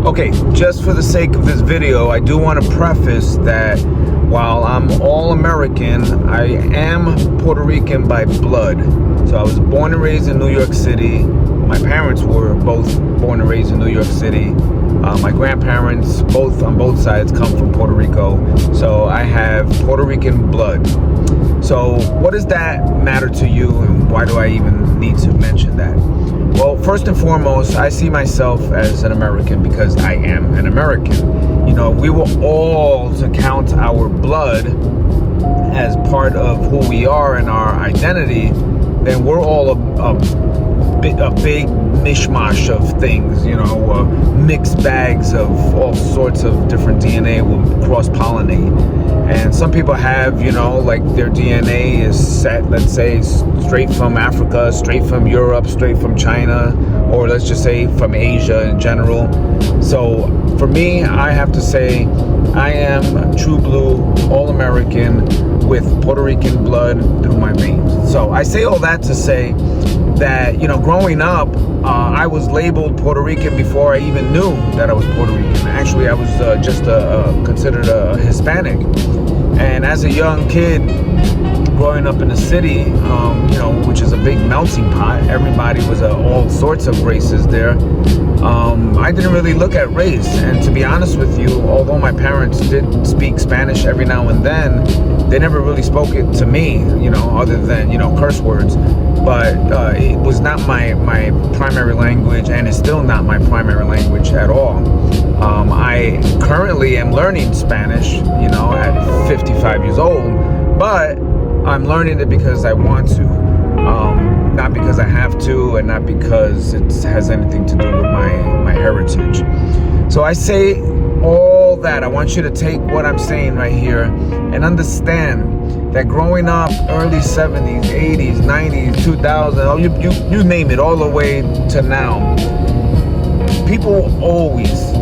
Okay, just for the sake of this video, I do want to preface that while I'm all American, I am Puerto Rican by blood. So I was born and raised in New York City. My parents were both born and raised in New York City. My grandparents, both on both sides, come from Puerto Rico. So I have Puerto Rican blood. So what does that matter to you, and why do I even need to mention that? Well, first and foremost, I see myself as an American because I am an American. You know, we were all to count our blood as part of who we are and our identity, then we're all a big mishmash of things, you know, mixed bags of all sorts of different DNA will cross-pollinate. And some people have, you know, like their DNA is set, let's say, straight from Africa, straight from Europe, straight from China, or let's just say from Asia in general. So for me, I have to say I am true blue, all American with Puerto Rican blood through my veins. So I say all that to say that, you know, growing up, I was labeled Puerto Rican before I even knew that I was Puerto Rican. Actually, I was just considered a Hispanic. And as a young kid, growing up in the city, you know, which is a big melting pot, everybody was all sorts of races there. I didn't really look at race. And to be honest with you, although my parents did speak Spanish every now and then, they never really spoke it to me, you know, other than, you know, curse words. But it was not my primary language, and it's still not my primary language at all. I currently am learning Spanish, you know, at 55 years old, but I'm learning it because I want to, not because I have to, and not because it has anything to do with my heritage. So I say all that. I want you to take what I'm saying right here and understand that growing up early 70s, 80s, 90s, 2000, you name it, all the way to now, people always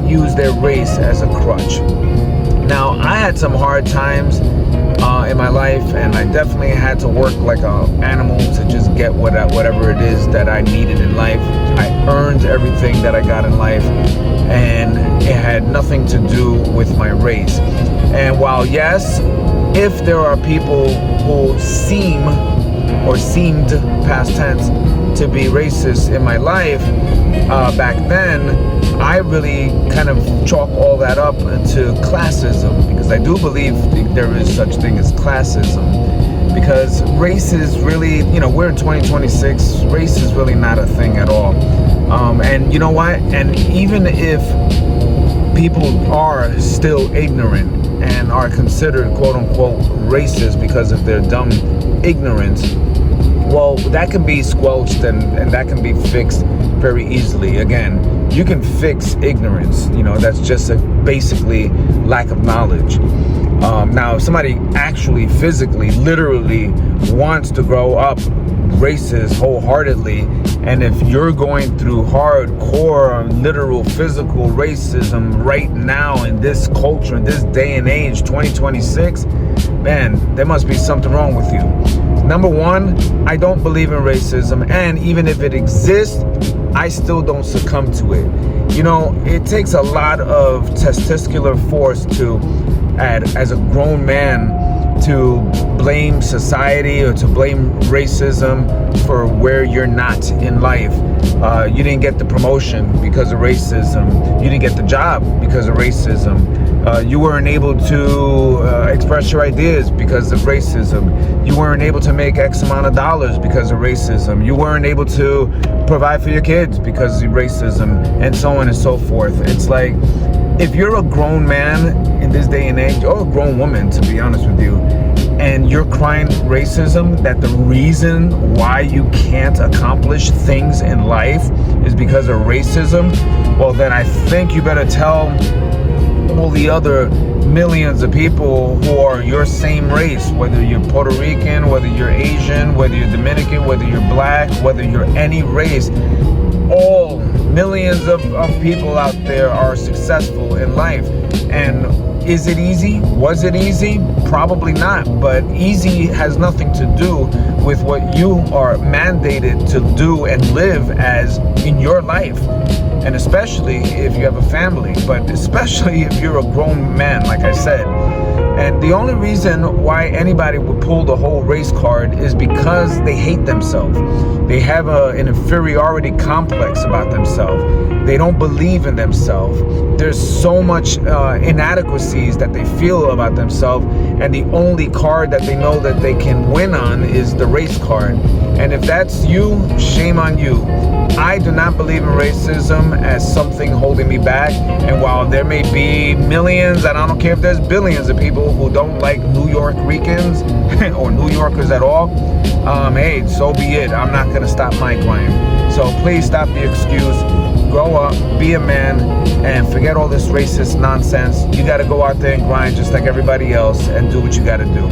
use their race as a crutch. Now, I had some hard times in my life, and I definitely had to work like an animal to just get whatever it is that I needed in life. I earned everything that I got in life, and it had nothing to do with my race. And while yes, if there are people who seem or seemed, past tense, to be racist in my life back then, I really kind of chalk all that up into classism, because I do believe there is such thing as classism, because race is really, you know, we're in 2026, race is really not a thing at all. And you know what? And even if people are still ignorant and are considered quote unquote racist because of their dumb ignorance, well, that can be squelched and that can be fixed very easily. Again, you can fix ignorance, you know, that's just basically lack of knowledge. Now, if somebody actually physically, literally wants to grow up racist wholeheartedly, and if you're going through hardcore, literal, physical racism right now in this culture, in this day and age, 2026, man, there must be something wrong with you. Number one, I don't believe in racism, and even if it exists, I still don't succumb to it. You know, it takes a lot of testicular force as a grown man, to blame society or to blame racism for where you're not in life. You didn't get the promotion because of racism. You didn't get the job because of racism. You weren't able to express your ideas because of racism. You weren't able to make X amount of dollars because of racism. You weren't able to provide for your kids because of racism, and so on and so forth. It's like, if you're a grown man in this day and age, or a grown woman, to be honest with you, and you're crying racism, that the reason why you can't accomplish things in life is because of racism, well, then I think you better tell all the other millions of people who are your same race, whether you're Puerto Rican, whether you're Asian, whether you're Dominican, whether you're black, whether you're any race, all Millions of people out there are successful in life. And is it easy? Was it easy? Probably not. But easy has nothing to do with what you are mandated to do and live as in your life. And especially if you have a family, but especially if you're a grown man, like I said. And the only reason why anybody would pull the whole race card is because they hate themselves. They have an inferiority complex about themselves. They don't believe in themselves. There's so much inadequacies that they feel about themselves, and the only card that they know that they can win on is the race card. And if that's you, shame on you. I do not believe in racism as something holding me back. And while there may be millions, and I don't care if there's billions of people who don't like New York-Ricans or New Yorkers at all, hey, so be it. I'm not going to stop my grind. So please stop the excuse. Grow up, be a man, and forget all this racist nonsense. You got to go out there and grind just like everybody else and do what you got to do.